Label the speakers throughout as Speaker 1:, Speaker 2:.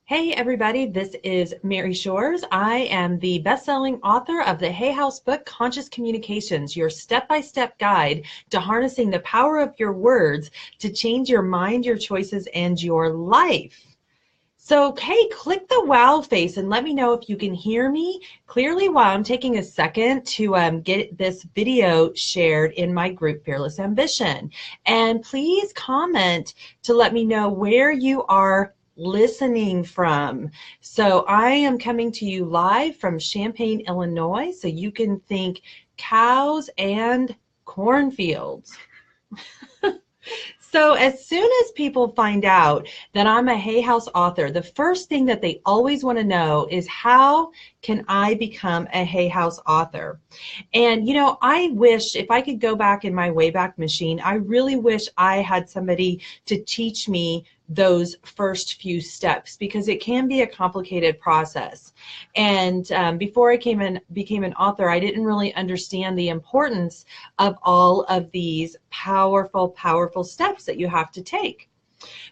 Speaker 1: Hey everybody, this is Mary Shores. I am the best-selling author of the Hay House book, Conscious Communications, your step-by-step guide to harnessing the power of your words to change your mind, your choices, and your life. So, hey, click the wow face and let me know if you can hear me clearly while I'm taking a second to get this video shared in my group, Fearless Ambition. And please comment to let me know where you are listening from. So I am coming to you live from Champaign, Illinois, so you can think cows and cornfields. So as soon as people find out that I'm a Hay House author, the first thing that they always want to know is, how can I become a Hay House author? And, you know, I wish if I could go back in my Wayback Machine, I really wish I had somebody to teach me those first few steps, because it can be a complicated process. And before I became an author, I didn't really understand the importance of all of these powerful, powerful steps that you have to take.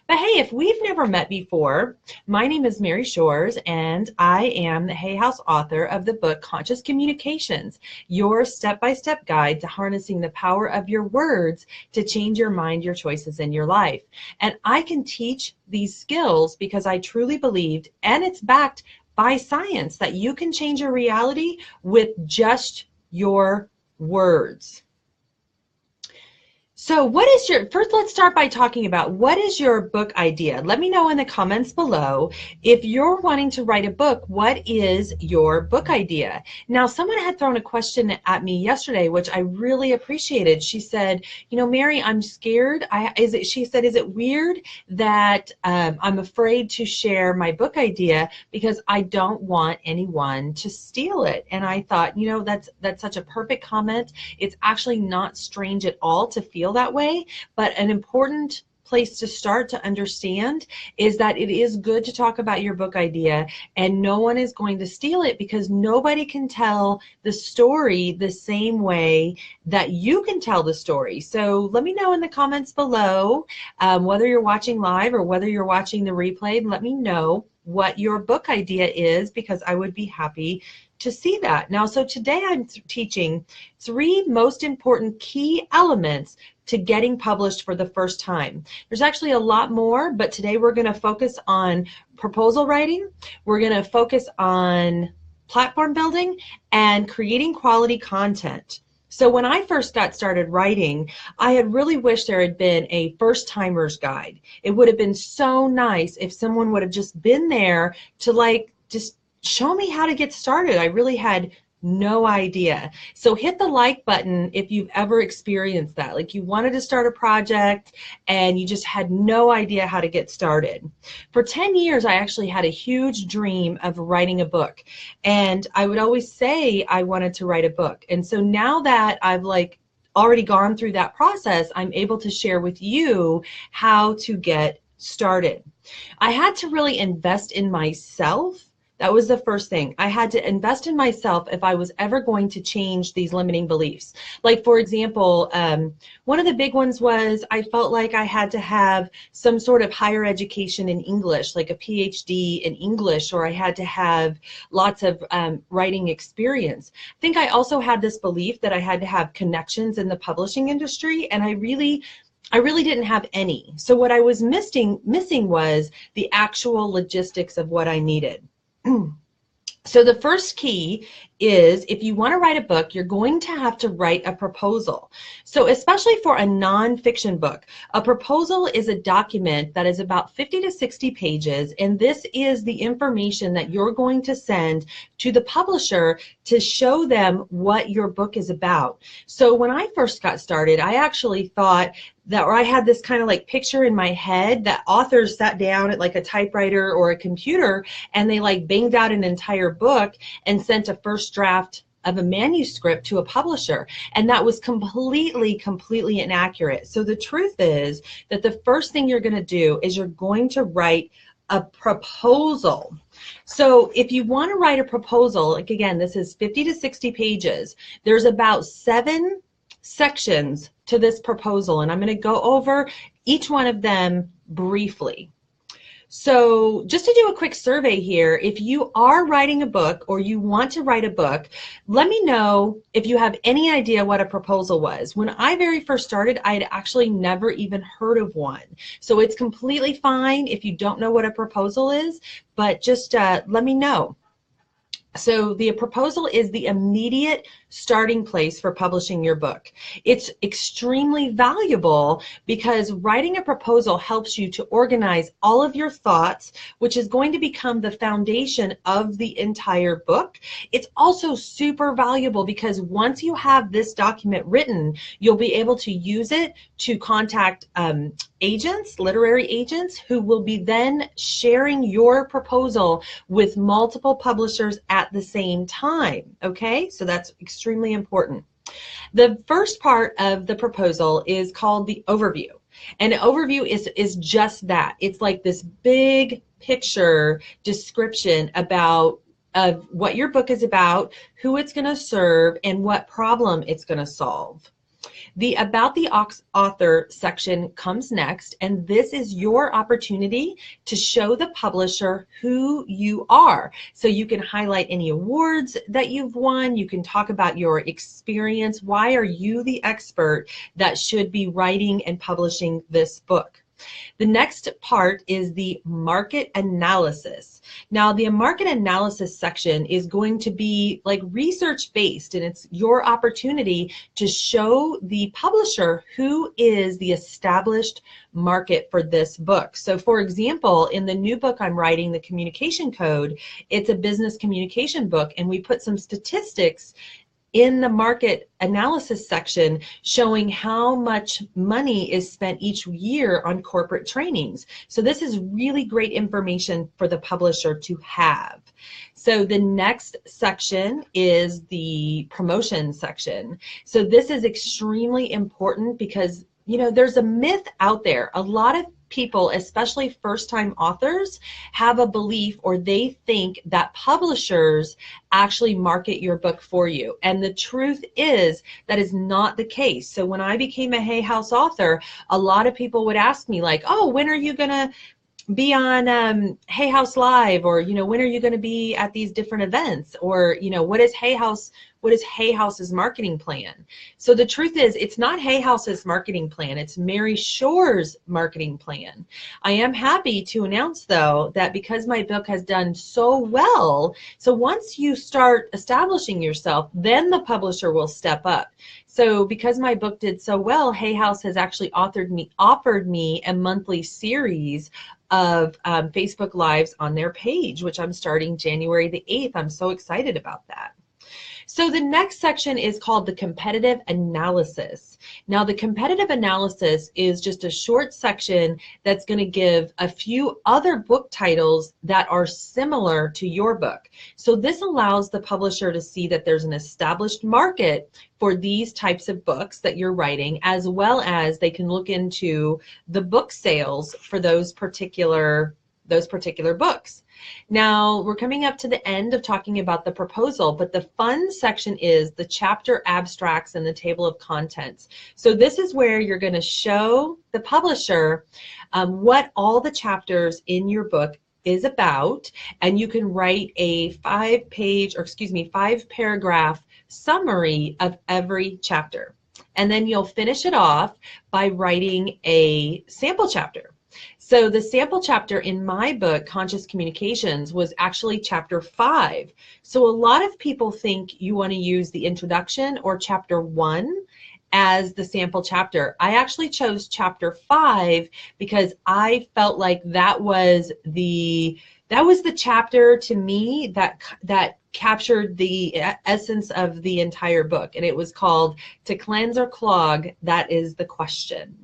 Speaker 1: But hey, if we've never met before, my name is Mary Shores, and I am the Hay House author of the book Conscious Communications, your step-by-step guide to harnessing the power of your words to change your mind, your choices, and your life. And I can teach these skills because I truly believed, and it's backed by science, that you can change your reality with just your words. So first let's start by talking about, what is your book idea? Let me know in the comments below. If you're wanting to write a book, what is your book idea? Now, someone had thrown a question at me yesterday, which I really appreciated. She said, you know, Mary, I'm scared. She said, is it weird that I'm afraid to share my book idea because I don't want anyone to steal it? And I thought, you know, that's such a perfect comment. It's actually not strange at all to feel that way, but an important place to start to understand is that it is good to talk about your book idea, and no one is going to steal it, because nobody can tell the story the same way that you can tell the story. So let me know in the comments below, whether you're watching live or whether you're watching the replay, let me know what your book idea is, because I would be happy to see that. Now, so today I'm teaching 3 most important key elements to getting published for the first time. There's actually a lot more, but today we're going to focus on proposal writing. We're going to focus on platform building and creating quality content. So when I first got started writing, I had really wished there had been a first-timers guide. It would have been so nice if someone would have just been there to just show me how to get started. I really had no idea. So hit the like button if you've ever experienced that. Like, you wanted to start a project and you just had no idea how to get started. For 10 years, I actually had a huge dream of writing a book. And I would always say I wanted to write a book. And so now that I've already gone through that process, I'm able to share with you how to get started. I had to really invest in myself. That was the first thing. I had to invest in myself if I was ever going to change these limiting beliefs. Like, for example, one of the big ones was I felt like I had to have some sort of higher education in English, like a PhD in English, or I had to have lots of writing experience. I think I also had this belief that I had to have connections in the publishing industry, and I really didn't have any. So what I was missing was the actual logistics of what I needed. So the first key is, if you want to write a book, you're going to have to write a proposal. So especially for a nonfiction book, a proposal is a document that is about 50 to 60 pages, and this is the information that you're going to send to the publisher to show them what your book is about. So when I first got started, I actually thought that, or I had this kind of like picture in my head that authors sat down at like a typewriter or a computer and they banged out an entire book and sent a first draft of a manuscript to a publisher. And that was completely inaccurate. So the truth is that the first thing you're going to do is you're going to write a proposal. So if you want to write a proposal, like, again, this is 50 to 60 pages, there's about 7 sections to this proposal, and I'm going to go over each one of them briefly. So just to do a quick survey here, if you are writing a book or you want to write a book, let me know if you have any idea what a proposal was. When I very first started, I had actually never even heard of one. So it's completely fine if you don't know what a proposal is, but just let me know. So the proposal is the immediate starting place for publishing your book. It's extremely valuable because writing a proposal helps you to organize all of your thoughts, which is going to become the foundation of the entire book. It's also super valuable because once you have this document written, you'll be able to use it to contact agents, literary agents, who will be then sharing your proposal with multiple publishers at the same time. Okay, so that's extremely important. The first part of the proposal is called the overview. And an overview is just that. It's like this big picture description about of what your book is about, who it's going to serve, and what problem it's going to solve. The About the Author section comes next, and this is your opportunity to show the publisher who you are. So you can highlight any awards that you've won, you can talk about your experience. Why are you the expert that should be writing and publishing this book? The next part is the market analysis. Now, the market analysis section is going to be like research based, and it's your opportunity to show the publisher who is the established market for this book. So for example, in the new book I'm writing, The Communication Code, it's a business communication book, and we put some statistics in the market analysis section showing how much money is spent each year on corporate trainings. So this is really great information for the publisher to have. So the next section is the promotion section. So this is extremely important because, you know, there's a myth out there. A lot of people, especially first-time authors, have a belief, or they think that publishers actually market your book for you. And the truth is that is not the case. So when I became a Hay House author, a lot of people would ask me like, oh, when are you gonna be on Hay House Live, or, you know, when are you going to be at these different events, or, you know, what is Hay House's marketing plan? So the truth is, it's not Hay House's marketing plan, it's Mary Shore's marketing plan. I am happy to announce though that because my book has done so well, so once you start establishing yourself, then the publisher will step up. So because my book did so well, Hay House has actually offered me a monthly series of Facebook Lives on their page, which I'm starting January the 8th. I'm so excited about that. So the next section is called the competitive analysis. Now, the competitive analysis is just a short section that's going to give a few other book titles that are similar to your book. So this allows the publisher to see that there's an established market for these types of books that you're writing, as well as they can look into the book sales for those particular books. Now, we're coming up to the end of talking about the proposal, but the fun section is the chapter abstracts and the table of contents. So this is where you're going to show the publisher what all the chapters in your book is about, and you can write a 5-paragraph summary of every chapter. And then you'll finish it off by writing a sample chapter. So the sample chapter in my book, Conscious Communications, was actually chapter 5. So a lot of people think you want to use the introduction or chapter 1 as the sample chapter. I actually chose chapter 5 because I felt like that was the chapter to me that captured the essence of the entire book, and it was called To Cleanse or Clog, That Is the Question.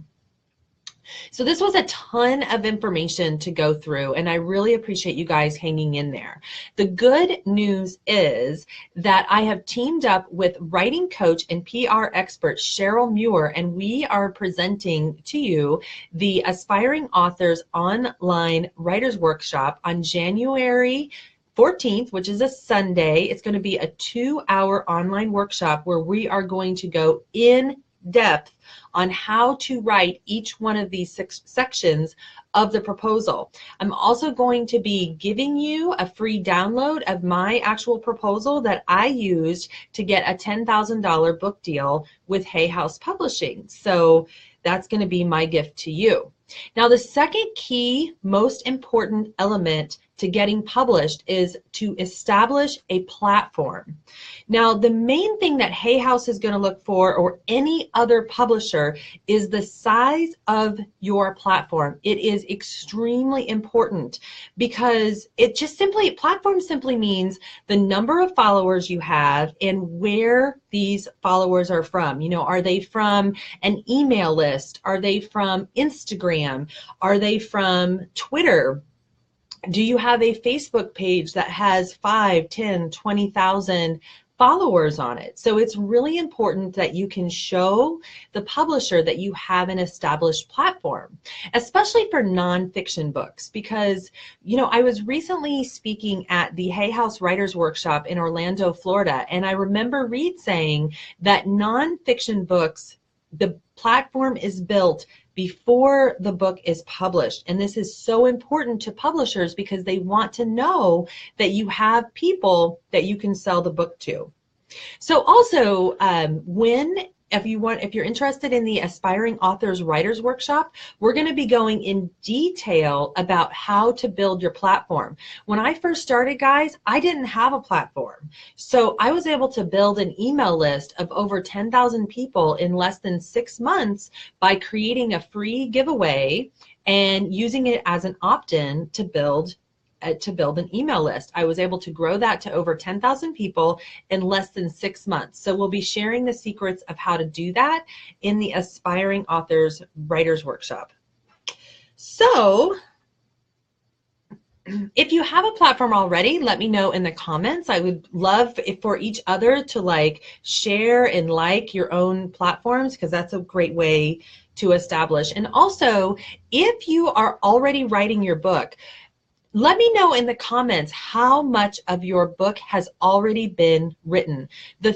Speaker 1: So this was a ton of information to go through, and I really appreciate you guys hanging in there. The good news is that I have teamed up with writing coach and PR expert Cheryl Muir, and we are presenting to you the Aspiring Authors Online Writers Workshop on January 14th, which is a Sunday. It's going to be a 2-hour online workshop where we are going to go in depth on how to write each one of these sections of the proposal. I'm also going to be giving you a free download of my actual proposal that I used to get a $10,000 book deal with Hay House Publishing. So that's going to be my gift to you. Now, the second key, most important element to getting published is to establish a platform. Now, the main thing that Hay House is going to look for, or any other publisher, is the size of your platform. It is extremely important because platform simply means the number of followers you have and where these followers are from. You know, are they from an email list? Are they from Instagram? Are they from Twitter? Do you have a Facebook page that has 5, 10, 20,000 followers on it? So it's really important that you can show the publisher that you have an established platform, especially for nonfiction books, because, you know, I was recently speaking at the Hay House Writers Workshop in Orlando, Florida, and I remember Reed saying that nonfiction books, the platform is built before the book is published. And this is so important to publishers because they want to know that you have people that you can sell the book to. So also, if you're interested in the Aspiring Authors Writers Workshop, we're going to be going in detail about how to build your platform. When I first started, guys, I didn't have a platform. So I was able to build an email list of over 10,000 people in less than 6 months by creating a free giveaway and using it as an opt-in to build an email list. I was able to grow that to over 10,000 people in less than 6 months. So we'll be sharing the secrets of how to do that in the Aspiring Authors Writers Workshop. So if you have a platform already, let me know in the comments. I would love for each other to share and like your own platforms, because that's a great way to establish. And also, if you are already writing your book, let me know in the comments how much of your book has already been written. The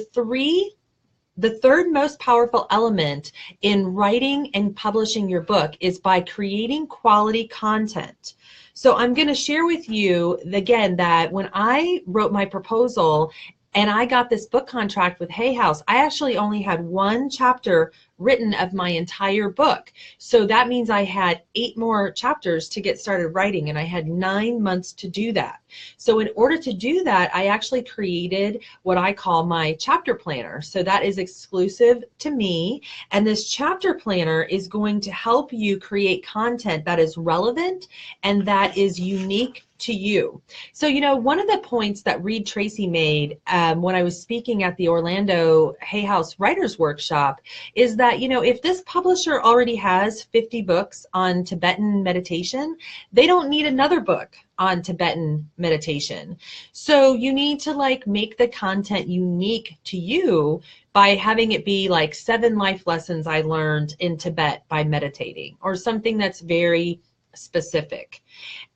Speaker 1: third most powerful element in writing and publishing your book is by creating quality content. So I'm going to share with you again that when I wrote my proposal and I got this book contract with Hay House, I actually only had 1 chapter written of my entire book. So that means I had 8 more chapters to get started writing, and I had 9 months to do that. So in order to do that, I actually created what I call my chapter planner. So that is exclusive to me, and this chapter planner is going to help you create content that is relevant and that is unique to you. So, you know, one of the points that Reed Tracy made when I was speaking at the Orlando Hay House Writers Workshop is that, you know, if this publisher already has 50 books on Tibetan meditation, they don't need another book on Tibetan meditation. So you need to make the content unique to you by having it be 7 life lessons I learned in Tibet by meditating, or something that's very specific.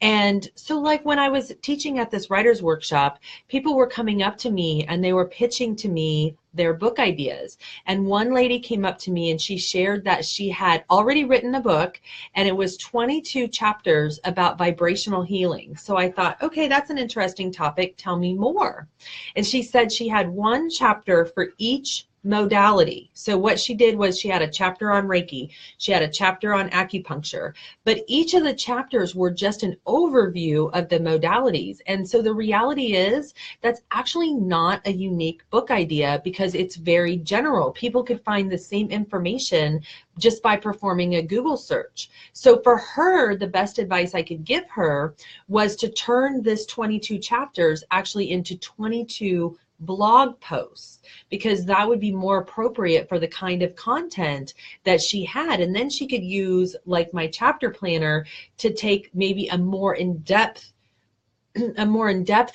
Speaker 1: And so when I was teaching at this writer's workshop, people were coming up to me and they were pitching to me their book ideas. And one lady came up to me and she shared that she had already written a book, and it was 22 chapters about vibrational healing. So I thought, okay, that's an interesting topic. Tell me more. And she said she had 1 chapter for each modality. So what she did was she had a chapter on Reiki, she had a chapter on acupuncture, but each of the chapters were just an overview of the modalities. And so the reality is that's actually not a unique book idea because it's very general. People could find the same information just by performing a Google search. So for her, the best advice I could give her was to turn this 22 chapters actually into 22 blog posts, because that would be more appropriate for the kind of content that she had. And then she could use my chapter planner to take maybe a more in-depth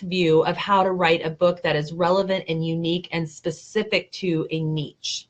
Speaker 1: view of how to write a book that is relevant and unique and specific to a niche.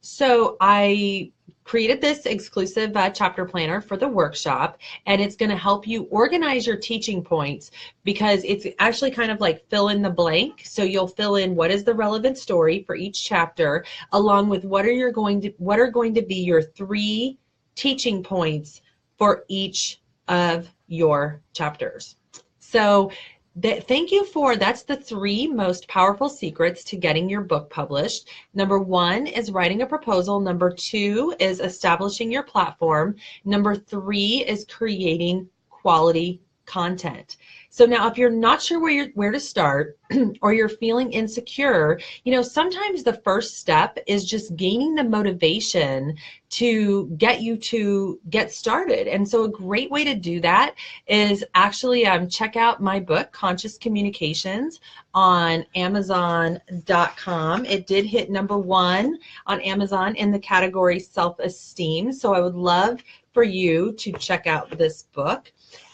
Speaker 1: So I created this exclusive chapter planner for the workshop, and it's going to help you organize your teaching points, because it's actually kind of like fill in the blank. So you'll fill in what is the relevant story for each chapter, along with what are going to be your 3 teaching points for each of your chapters. So thank you for, that's the 3 most powerful secrets to getting your book published. Number 1 is writing a proposal. Number 2 is establishing your platform. Number 3 is creating quality content. So now if you're not sure where to start or you're feeling insecure, sometimes the first step is just gaining the motivation to get you to get started. And so a great way to do that is actually check out my book, Conscious Communications, on Amazon.com. It did hit number 1 on Amazon in the category self-esteem. So I would love for you to check out this book,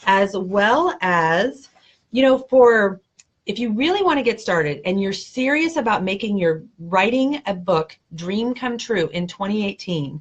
Speaker 1: as well as, if you really want to get started and you're serious about making your writing a book dream come true in 2018,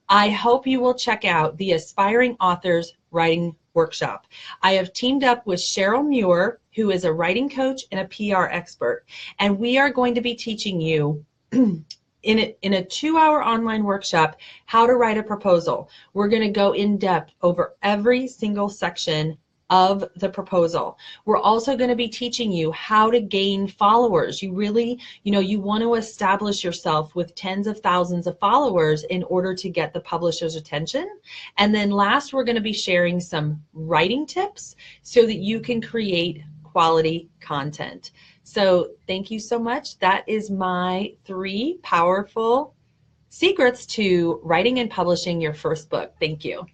Speaker 1: I hope you will check out the Aspiring Authors Writing Workshop. I have teamed up with Cheryl Muir, who is a writing coach and a PR expert, and we are going to be teaching you in a 2-hour online workshop how to write a proposal. We're going to go in depth over every single section of the proposal. We're also going to be teaching you how to gain followers. You really, you want to establish yourself with tens of thousands of followers in order to get the publisher's attention. And then last, we're going to be sharing some writing tips so that you can create quality content. So thank you so much. That is my 3 powerful secrets to writing and publishing your first book. Thank you.